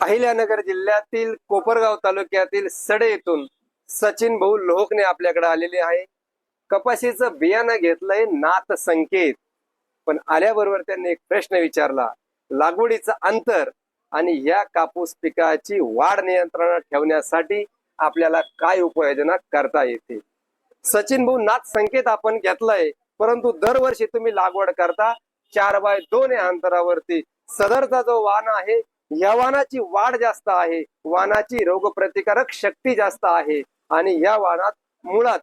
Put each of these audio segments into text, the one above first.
अहिल्यानगर जिल्ह्यातील कोपरगाव तालुक्यातील सडे येथून सचिन भाऊ लोहकने आपल्याकडे आलेले आहे। कपाशीचं बियाणं घेतलंय नाथ संकेत, पण आल्याबरोबर त्यांनी एक प्रश्न विचारला, लागवडीचं अंतर आणि या कापूस पिकाची वाढ नियंत्रणात ठेवण्यासाठी आपल्याला काय उपाययोजना करता येते। सचिन भाऊ, नाथ संकेत आपण घेतलाय, परंतु दरवर्षी तुम्ही लागवड करता 4x2 या अंतरावरती। सदरचा जो वाण आहे, या वाणाची वाढ जास्त आहे, वाणाची रोगप्रतिकारक शक्ती जास्त आहे आणि या वाणात मुळात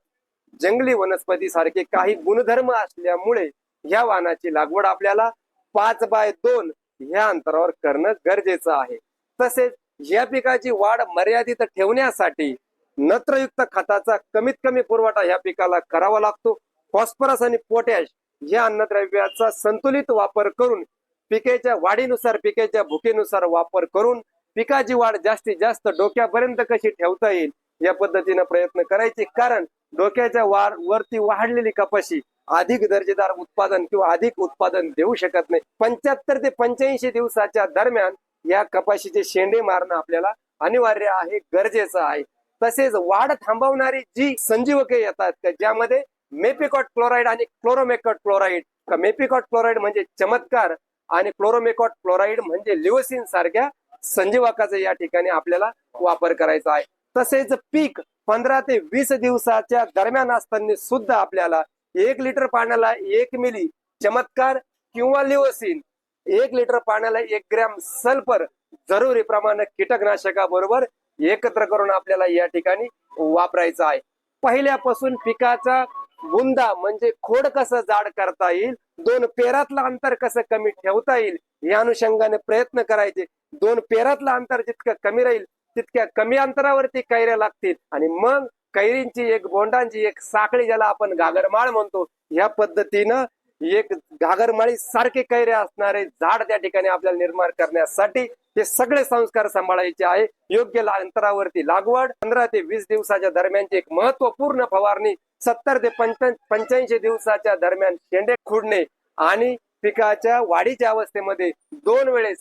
जंगली वनस्पती सारखे काही गुणधर्म असल्यामुळे या वाणाची लागवड आपल्याला 5x2 या अंतरावर करणं गरजेचं आहे। तसेच या पिकाची वाढ मर्यादित ठेवण्यासाठी नत्रयुक्त खताचा कमीत कमी पुरवठा या पिकाला करावा लागतो। फॉस्फरस आणि पोटॅश या अन्नद्रव्याचा संतुलित वापर करून पिकाच्या वाढीनुसार, पिकाच्या भुकेनुसार वापर करून पिकाची वाढ जास्तीत जास्त डोक्यापर्यंत कशी ठेवता येईल या पद्धतीने प्रयत्न करायचे। कारण डोक्याच्या वरती वाढलेली कपाशी अधिक दर्जेदार उत्पादन किंवा अधिक उत्पादन देऊ शकत नाही। 75 ते 85 दिवसाच्या दरम्यान या कपाशीचे शेंडे मारणं आपल्याला अनिवार्य आहे, गरजेचं आहे। तसेच वाढ थांबवणारी जी संजीवके येतात ज्यामध्ये मेपिकॉट क्लोराइड आणि क्लोरोमेकॉट क्लोराइड, मेपिकॉट क्लोराइड म्हणजे चमत्कार आणि क्लोरोमेकॉट क्लोराइड म्हणजे लिओसिन सारख्या संजीवकाचा या ठिकाणी आपल्याला वापर करायचा आहे। तसेच पीक 15 ते 20 दिवसाच्या दरम्यान असताना सुद्धा आपल्याला 1 लिटर पाण्याला 1 मिली चमत्कार किंवा लिओसिन, 1 लिटर पाण्याला 1 ग्रॅम सल्फर जरुरी प्रमाणात कीटकनाशकाबरोबर एकत्र करून आपल्याला या ठिकाणी वापरायचं आहे। पहिल्यापासून पिकाचा बुंदा म्हणजे खोड कसं जाड करता येईल, 2 पेरातलं अंतर कसं कमी ठेवता येईल या अनुषंगाने प्रयत्न करायचे। 2 पेरातलं अंतर जितकं कमी राहील तितक्या कमी अंतरावरती कैऱ्या लागतील आणि मग कैरींची एक बोंडांची एक साखळी, ज्याला आपण घागरमाळ म्हणतो, या पद्धतीनं एक घागरमाळी सारखे कैऱ्या असणारे झाड त्या ठिकाणी आपल्याला निर्माण करण्यासाठी हे सगळे संस्कार सांभाळायचे आहे। योग्य अंतरावरती लागवड, 15 ते 20 दिवसाच्या दरम्यानची एक महत्वपूर्ण फवारणी, 70 ते 85 दिवसाच्या दरम्यान शेंडे खुडणे आणि पिकाच्या वाढीच्या अवस्थेमध्ये 2 वेळेस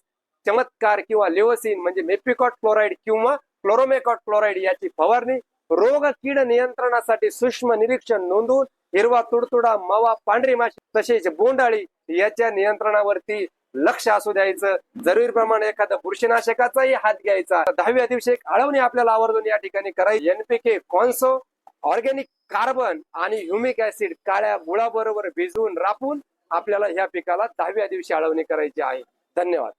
चमत्कार किंवा लिओसिन म्हणजे मेपिकॉट क्लोराइड किंवा क्लोरोमेकॉट क्लोराइड याची फवारणी। रोग कीड नियंत्रणासाठी सूक्ष्म निरीक्षण नोंदवून हिरवा तुडतुडा, मावा, पांढरी माशी तसेच बोंडाळी याच्या नियंत्रणावरती लक्ष असू द्यायचं। जरुरीप्रमाणे एखादा बुरशीनाशकाचाही हात घ्यायचा। 10व्या दिवशी एक आळवणी आपल्याला आवर्जून या ठिकाणी करायची। NPK, कॉन्सो, ऑर्गॅनिक कार्बन आणि ह्युमिक ऍसिड काळ्या गुळाबरोबर भिजवून रापून आपल्याला ह्या पिकाला 10व्या दिवशी आळवणी करायची आहे। धन्यवाद।